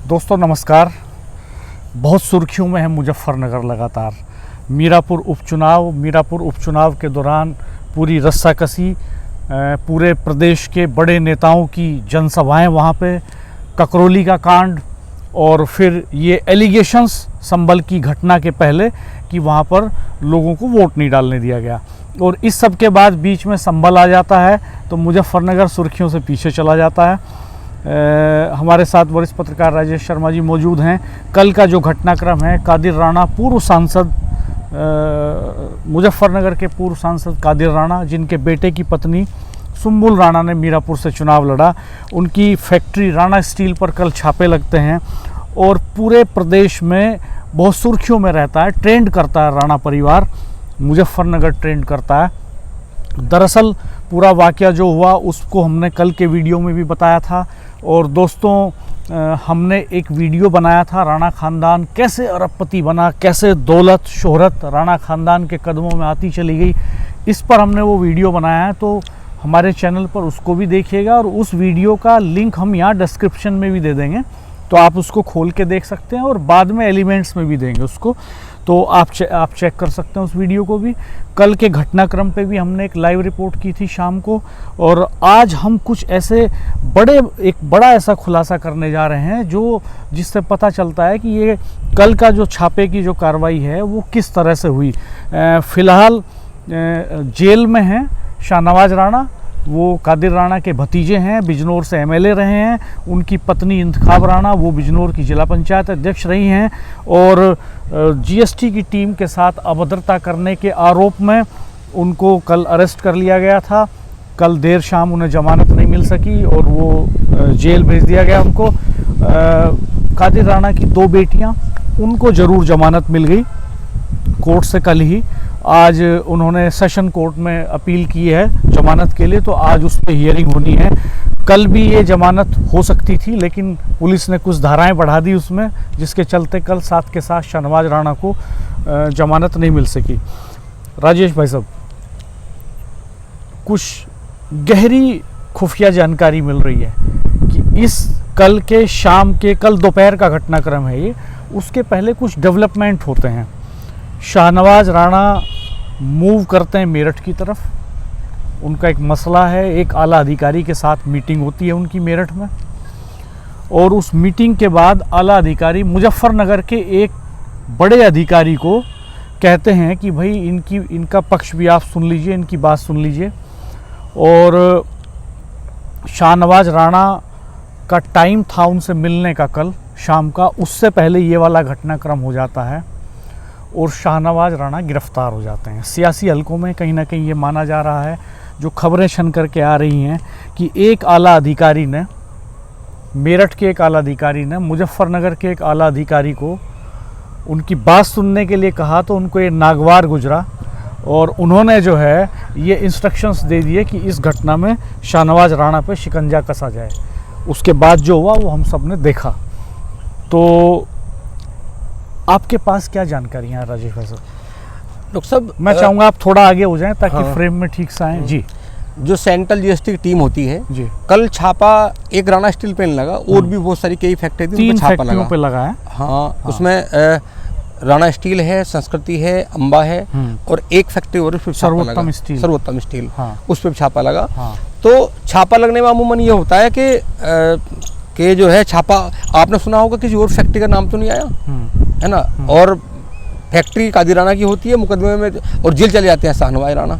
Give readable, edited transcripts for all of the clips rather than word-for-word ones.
दोस्तों नमस्कार। बहुत सुर्खियों में है मुजफ्फरनगर लगातार। मीरापुर उपचुनाव के दौरान पूरी रस्साकसी, पूरे प्रदेश के बड़े नेताओं की जनसभाएं वहां पे, ककरौली का कांड और फिर ये एलिगेशंस संभल की घटना के पहले कि वहां पर लोगों को वोट नहीं डालने दिया गया, और इस सब के बाद बीच में संभल आ जाता है तो मुजफ्फरनगर सुर्खियों से पीछे चला जाता है। हमारे साथ वरिष्ठ पत्रकार राजेश शर्मा जी मौजूद हैं। कल का जो घटनाक्रम है, कादिर राणा पूर्व सांसद, मुजफ्फरनगर के पूर्व सांसद कादिर राणा, जिनके बेटे की पत्नी सुंबुल राणा ने मीरापुर से चुनाव लड़ा, उनकी फैक्ट्री राणा स्टील पर कल छापे लगते हैं और पूरे प्रदेश में बहुत सुर्खियों में रहता है, ट्रेंड करता है। राणा परिवार मुजफ्फरनगर ट्रेंड करता है। दरअसल पूरा वाकया जो हुआ उसको हमने कल के वीडियो में भी बताया था, और दोस्तों हमने एक वीडियो बनाया था, राणा ख़ानदान कैसे अरबपति बना, कैसे दौलत शोहरत राणा ख़ानदान के कदमों में आती चली गई। इस पर हमने वो वीडियो बनाया है, तो हमारे चैनल पर उसको भी देखिएगा, और उस वीडियो का लिंक हम यहाँ डिस्क्रिप्शन में भी दे देंगे, तो आप उसको खोल के देख सकते हैं, और बाद में एलिमेंट्स में भी देंगे उसको, तो आप चेक कर सकते हैं उस वीडियो को भी। कल के घटनाक्रम पे भी हमने एक लाइव रिपोर्ट की थी शाम को, और आज हम कुछ ऐसे एक बड़ा ऐसा खुलासा करने जा रहे हैं जो जिससे पता चलता है कि ये कल का जो छापे की जो कार्रवाई है वो किस तरह से हुई। फ़िलहाल जेल में हैं शाहनवाज राणा, वो कादिर राणा के भतीजे हैं, बिजनौर से एमएलए रहे हैं। उनकी पत्नी इंतखाब राणा, वो बिजनौर की जिला पंचायत अध्यक्ष रही हैं, और जीएसटी की टीम के साथ अभद्रता करने के आरोप में उनको कल अरेस्ट कर लिया गया था। कल देर शाम उन्हें जमानत नहीं मिल सकी और वो जेल भेज दिया गया उनको। कादिर राणा की 2 बेटियां, उनको ज़रूर जमानत मिल गई कोर्ट से कल ही। आज उन्होंने सेशन कोर्ट में अपील की है जमानत के लिए, तो आज उस पर हियरिंग होनी है। कल भी ये जमानत हो सकती थी, लेकिन पुलिस ने कुछ धाराएं बढ़ा दी उसमें, जिसके चलते कल साथ के साथ शाहनवाज राणा को जमानत नहीं मिल सकी। राजेश भाई साहब, कुछ गहरी खुफिया जानकारी मिल रही है कि इस कल दोपहर का घटनाक्रम है ये, उसके पहले कुछ डेवलपमेंट होते हैं। शाहनवाज राणा मूव करते हैं मेरठ की तरफ, उनका एक मसला है, एक आला अधिकारी के साथ मीटिंग होती है उनकी मेरठ में, और उस मीटिंग के बाद आला अधिकारी मुजफ्फरनगर के एक बड़े अधिकारी को कहते हैं कि भाई इनका पक्ष भी आप सुन लीजिए, इनकी बात सुन लीजिए। और शाहनवाज राणा का टाइम था उनसे मिलने का कल शाम का, उससे पहले ये वाला घटनाक्रम हो जाता है और शाहनवाज राणा गिरफ्तार हो जाते हैं। सियासी हलकों में कहीं ना कहीं ये माना जा रहा है, जो खबरें छन करके आ रही हैं, कि एक आला अधिकारी ने, मेरठ के एक आला अधिकारी ने मुजफ्फरनगर के एक आला अधिकारी को उनकी बात सुनने के लिए कहा, तो उनको ये नागवार गुजरा और उन्होंने जो है ये इंस्ट्रक्शंस दे दिए कि इस घटना में शाहनवाज राणा पे शिकंजा कसा जाए। उसके बाद जो हुआ वो हम सब ने देखा। तो आपके पास क्या जानकारी है राजेश भाई साहब? डॉक्टर साहब, मैं चाहूँगा आप थोड़ा आगे हो जाएं ताकि फ्रेम में ठीक से आएँ जी। जो सेंट्रल जीएसटी की टीम होती है जी, कल छापा एक राणा स्टील पे लगा, और भी बहुत सारी कई फैक्ट्री थी, 3 फैक्ट्रियों पे लगा है। हाँ, उसमें राणा स्टील है, संस्कृति है, अंबा है, और एक फैक्ट्री और सर्वोत्तम स्टील, उस पर छापा लगा। तो छापा लगने में अमूमन ये होता है कि जो है छापा, आपने सुना होगा किसी और फैक्ट्री का नाम तो नहीं आया है ना, और फैक्ट्री कादिर राणा की होती है, मुकदमे में और जेल चले जाते हैं शाहनवाज राणा।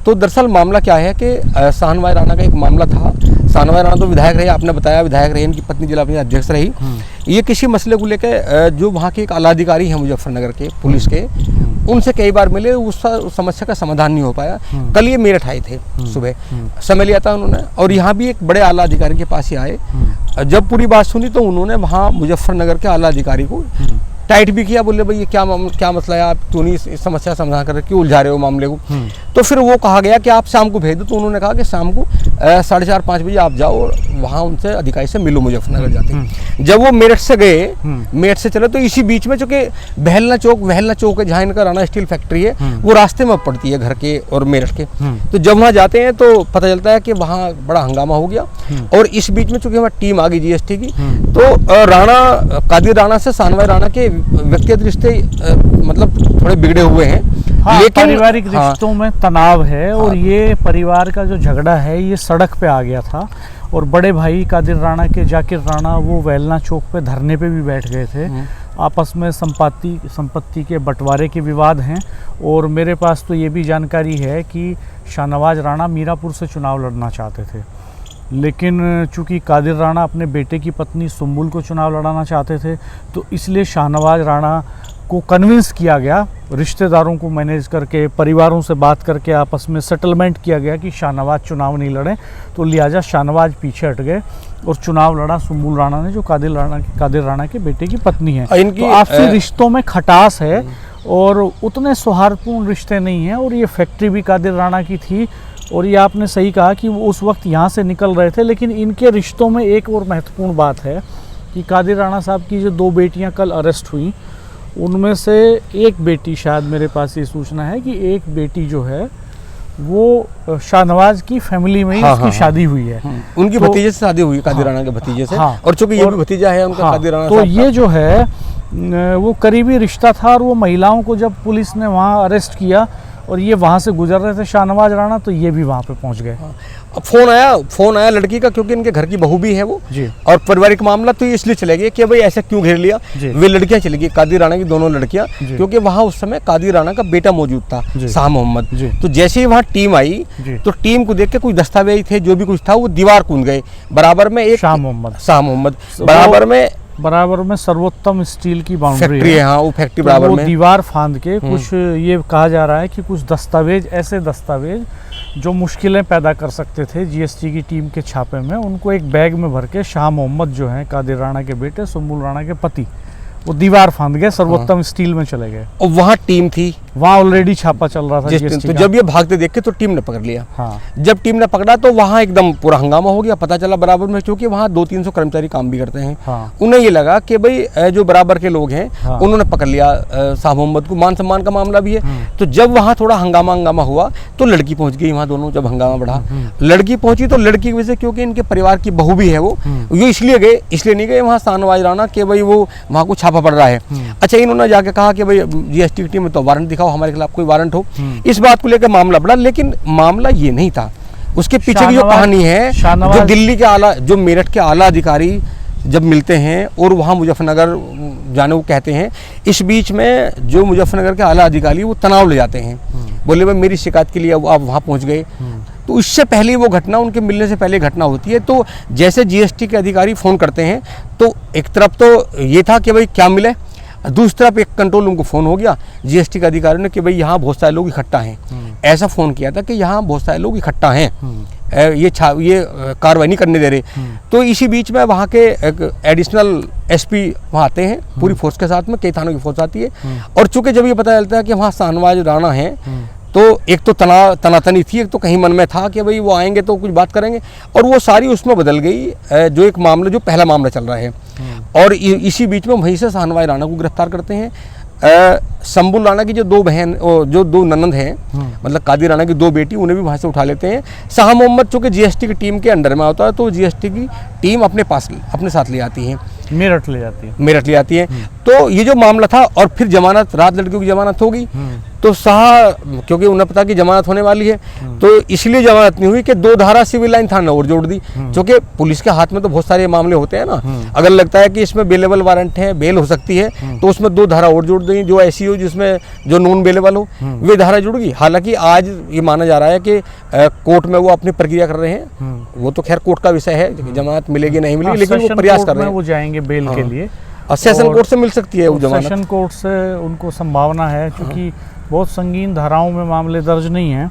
तो दरअसल मामला क्या है कि शाहनवाज राणा का एक मामला था। शाहनवाज राणा तो विधायक रहे, आपने बताया विधायक रहे, इनकी पत्नी जिला पंचायत अध्यक्ष रही। ये किसी मसले को लेकर जो वहाँ के एक आला अधिकारी हैं मुजफ्फरनगर के पुलिस के, उनसे कई बार मिले, उस समस्या का समाधान नहीं हो पाया। कल ये मेरठ आए थे, सुबह समय लिया था उन्होंने, और यहाँ भी एक बड़े आला अधिकारी के पास ही आए। जब पूरी बात सुनी तो उन्होंने वहाँ मुजफ्फरनगर के आला अधिकारी को टाइट भी किया, बोले भाई ये क्या मसला है, आप क्यों नहीं इस समस्या समाधान कर रहे, क्यों उलझा रहे हो मामले को। तो फिर वो कहा गया कि आप शाम को भेज दो। तो उन्होंने कहा कि शाम को 4:30-5 बजे आप जाओ और वहाँ उनसे अधिकारी से मिलो मुजफ्फरनगर जाते। जब वो मेरठ से गए, मेरठ से चले, तो इसी बीच में चूंकि बहलना चौक है जहाँ इनका राणा स्टील फैक्ट्री है, वो रास्ते में पड़ती है घर के और मेरठ के। तो जब वहाँ जाते हैं तो पता चलता है कि वहाँ बड़ा हंगामा हो गया। और इस बीच में चूंकि हमारी टीम आ गई जीएसटी की, तो कादिर राणा से शाहनवाज राणा के व्यक्तिगत रिश्ते मतलब थोड़े बिगड़े हुए हैं। हाँ, लेकिन पारिवारिक रिश्तों में तनाव है। और ये परिवार का जो झगड़ा है ये सड़क पे आ गया था। और बड़े भाई कादिर राणा के जाकिर राणा वो वेलना चौक पे धरने पे भी बैठ गए थे। आपस में संपत्ति के बंटवारे के विवाद हैं। और मेरे पास तो ये भी जानकारी है कि शाहनवाज राणा मीरापुर से चुनाव लड़ना चाहते थे, लेकिन चूंकि कादिर राणा अपने बेटे की पत्नी सुंबुल को चुनाव लड़ाना चाहते थे, तो इसलिए शाहनवाज राणा को कन्विंस किया गया, रिश्तेदारों को मैनेज करके, परिवारों से बात करके आपस में सेटलमेंट किया गया कि शाहनवाज चुनाव नहीं लड़ें। तो लिहाजा शाहनवाज पीछे हट गए और चुनाव लड़ा सुंबुल राणा ने, जो कादिर राणा के बेटे की पत्नी है। तो आपसी रिश्तों में खटास है और उतने सौहार्दपूर्ण रिश्ते नहीं हैं। और ये फैक्ट्री भी कादिर राणा की थी। और ये आपने सही कहा कि वो उस वक्त यहाँ से निकल रहे थे। लेकिन इनके रिश्तों में एक और महत्वपूर्ण बात है कि कादिर राणा साहब की जो 2 बेटियाँ कल अरेस्ट हुई, उनमें से एक बेटी, शायद मेरे पास ये सूचना है कि एक बेटी जो है वो शाहनवाज की फैमिली में ही उसकी शादी हुई है। उनकी भतीजे से शादी हुई, कादिर राणा के भतीजे से। और चूंकि ये भी भतीजा है उनका कादिर राणा, तो ये जो है वो करीबी रिश्ता था। और वो महिलाओं को जब पुलिस ने वहाँ अरेस्ट किया और ये वहाँ से गुजर रहे थे शाहनवाज राणा, तो ये भी वहाँ पे पहुँच गए। अब फोन आया लड़की का, क्योंकि इनके घर की बहू भी है वो जी। और पारिवारिक मामला तो इसलिए चले गए कि भाई ऐसा क्यों घेर लिया। वे लड़कियां चली गई, कादिर राणा की दोनों लड़कियां, क्योंकि वहाँ उस समय कादिर राणा का बेटा मौजूद था, शाह मोहम्मद। तो जैसे ही वहाँ टीम आई तो टीम को देख के कुछ दस्तावेज थे, जो भी कुछ था, वो दीवार कूद गए। बराबर में एक शाह मोहम्मद बराबर में सर्वोत्तम स्टील की बाउंड्री है। हाँ, वो फैक्ट्री बराबर में दीवार फांद के कुछ ये कहा जा रहा है कि कुछ दस्तावेज, ऐसे दस्तावेज जो मुश्किलें पैदा कर सकते थे जीएसटी की टीम के छापे में, उनको एक बैग में भर के शाह मोहम्मद जो हैं कादिर राणा के बेटे, सुंबुल राणा के पति, वो दीवार फांद गए, सर्वोत्तम स्टील में चले गए। और वहाँ टीम थी, वहाँ ऑलरेडी छापा चल रहा था जीएसटी तो का। जब ये भागते देख के तो टीम ने पकड़ लिया। हाँ। जब टीम ने पकड़ा तो वहाँ एकदम पूरा हंगामा हो गया। पता चला बराबर में, क्योंकि वहाँ 200-300 कर्मचारी काम भी करते हैं। हाँ। उन्हें ये लगा कि भाई जो बराबर के लोग हैं, हाँ, उन्होंने पकड़ लिया शाह मोहम्मद को, मान सम्मान का मामला भी है। तो जब वहाँ थोड़ा हंगामा हुआ तो लड़की पहुंच गई वहाँ, दोनों जब हंगामा बढ़ा, लड़की पहुंची तो लड़की की वजह से, क्योंकि इनके परिवार की बहू भी है वो इसलिए गए, इसलिए नहीं गए वहाँ शाहनवाज राणा के भाई वो वहाँ को छापा पड़ रहा है। अच्छा, इन्होंने जाके कहा कि भाई जीएसटी की टीम में तो वारंट दिखाओ, हमारे खिलाफ कोई वारंट हो। इस बात को लेकर मामला बढ़ा, लेकिन मामला ये नहीं था। उसके पीछे की जो कहानी है, जो दिल्ली के जो मेरठ के आला अधिकारी जब मिलते हैं और वहाँ मुजफ्फरनगर जाने को कहते हैं, इस बीच में जो मुजफ्फरनगर के आला अधिकारी वो तनाव ले जाते हैं, बोले भाई मेरी शिकायत के लिए अब आप वहाँ पहुँच गए। तो इससे पहले वो घटना, उनके मिलने से पहले घटना होती है। तो जैसे जीएसटी के अधिकारी फ़ोन करते हैं तो एक तरफ तो ये था कि भाई क्या मिले, दूसरी तरफ एक कंट्रोल रूम को फ़ोन हो गया जीएसटी के अधिकारियों ने कि भाई यहाँ बहुत सारे लोग इकट्ठा हैं। ऐसा फ़ोन किया था कि यहाँ बहुत सारे लोग इकट्ठा हैं, ये कार्रवाई नहीं करने दे रहे। तो इसी बीच में वहाँ के एडिशनल एसपी वहाँ आते हैं पूरी फोर्स के साथ में, कई थानों की फोर्स आती है। और चूँकि जब ये पता चलता है कि वहाँ शाहनवाज राणा हैं, तो एक तो तनातनी थी, एक तो कहीं मन में था कि भाई वो आएंगे तो कुछ बात करेंगे, और वो सारी उसमें बदल गई जो एक मामला, जो पहला मामला चल रहा है। और इसी बीच में वहीं से शाहनवाज राणा को गिरफ्तार करते हैं। संबुल राणा की जो 2 बहन, जो 2 ननंद हैं, मतलब कादिर राणा की 2 बेटी, उन्हें भी वहाँ से उठा लेते हैं। शाह मोहम्मद चूँकि जीएसटी की टीम के अंडर में होता है, तो जीएसटी की टीम अपने साथ ले आती है, मेरठ ले जाती है। तो ये जो मामला था, और फिर जमानत, रात लड़कियों की जमानत हो गई। तो शाह, क्योंकि उन्हें पता कि जमानत होने वाली है, तो इसलिए जमानत नहीं हुई कि 2 धारा सिविल लाइन थाना और जोड़ दी। क्योंकि पुलिस के हाथ में तो बहुत सारे मामले होते हैं ना, अगर लगता है कि इसमें बेलेबल वारंट है, बेल हो सकती है, तो उसमें 2 धारा और जोड़ देंगे, जो ऐसी हो जिसमें जो नॉन बेलेबल हो, वे धारा जुड़ गई। हालांकि आज ये माना जा रहा है कि कोर्ट में वो अपनी प्रक्रिया कर रहे हैं। वो तो खैर कोर्ट का विषय है, जमानत मिलेगी नहीं मिलेगी, लेकिन वो प्रयास कर रहे हैं, वो जाएंगे बेल के लिए। सेशन कोर्ट से मिल सकती है वो जमानत, सेशन कोर्ट से उनको संभावना है, क्योंकि बहुत संगीन धाराओं में मामले दर्ज नहीं हैं।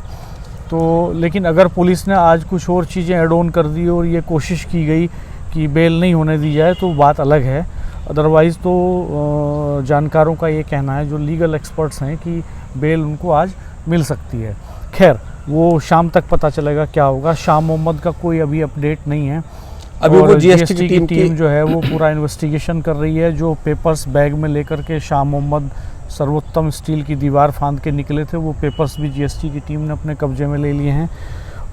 तो लेकिन अगर पुलिस ने आज कुछ और चीज़ें ऐड ऑन कर दी और ये कोशिश की गई कि बेल नहीं होने दी जाए, तो बात अलग है। अदरवाइज़ तो जानकारों का ये कहना है, जो लीगल एक्सपर्ट्स हैं, कि बेल उनको आज मिल सकती है। खैर वो शाम तक पता चलेगा क्या होगा। शाह मोहम्मद का कोई अभी अपडेट नहीं है। अभी वो जीएसटी की टीम जो है वो पूरा इन्वेस्टिगेशन कर रही है। जो पेपर्स बैग में लेकर के शाह मोहम्मद सर्वोत्तम स्टील की दीवार फांद के निकले थे, वो पेपर्स भी जीएसटी की टीम ने अपने कब्जे में ले लिए हैं।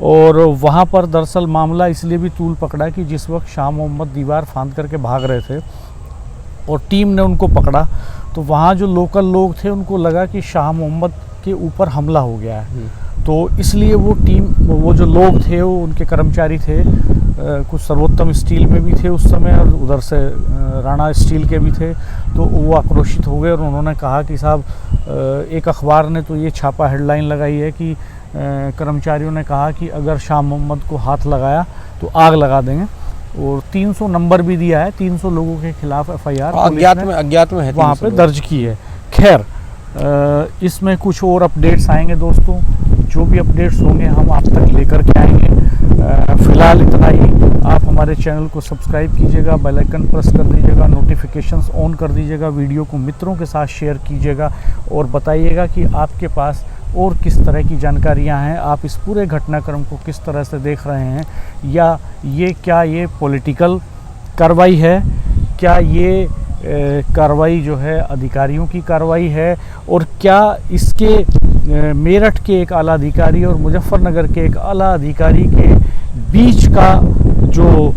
और वहाँ पर दरअसल मामला इसलिए भी तूल पकड़ा कि जिस वक्त शाह मोहम्मद दीवार फांद करके भाग रहे थे और टीम ने उनको पकड़ा, तो वहाँ जो लोकल लोग थे उनको लगा कि शाह मोहम्मद के ऊपर हमला हो गया है। तो इसलिए वो जो लोग थे, वो उनके कर्मचारी थे, कुछ सर्वोत्तम स्टील में भी थे उस समय और उधर से राणा स्टील के भी थे, तो वो आक्रोशित हो गए और उन्होंने कहा कि साहब, एक अखबार ने तो ये छापा हेडलाइन लगाई है कि कर्मचारियों ने कहा कि अगर शाह मोहम्मद को हाथ लगाया तो आग लगा देंगे, और 300 नंबर भी दिया है, 300 लोगों के खिलाफ एफआईआर अज्ञात में है वहाँ पे दर्ज की है। खैर इसमें कुछ और अपडेट्स आएंगे दोस्तों, जो भी अपडेट्स होंगे हम आप तक लेकर के आएंगे। फ़िलहाल इतना ही। आप हमारे चैनल को सब्सक्राइब कीजिएगा, बेल आइकन प्रेस कर दीजिएगा, नोटिफिकेशंस ऑन कर दीजिएगा, वीडियो को मित्रों के साथ शेयर कीजिएगा और बताइएगा कि आपके पास और किस तरह की जानकारियां हैं, आप इस पूरे घटनाक्रम को किस तरह से देख रहे हैं, या ये पॉलिटिकल कार्रवाई है, क्या ये कार्रवाई जो है अधिकारियों की कार्रवाई है, और क्या इसके मेरठ के एक आला अधिकारी और मुजफ्फरनगर के एक आला अधिकारी के बीच का जो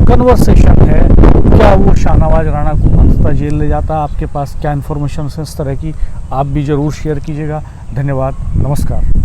कन्वर्सेशन है, क्या वो शाहनवाज राणा को अंततः जेल ले जाता? आपके पास क्या इन्फॉर्मेशन है इस तरह की, आप भी ज़रूर शेयर कीजिएगा। धन्यवाद, नमस्कार।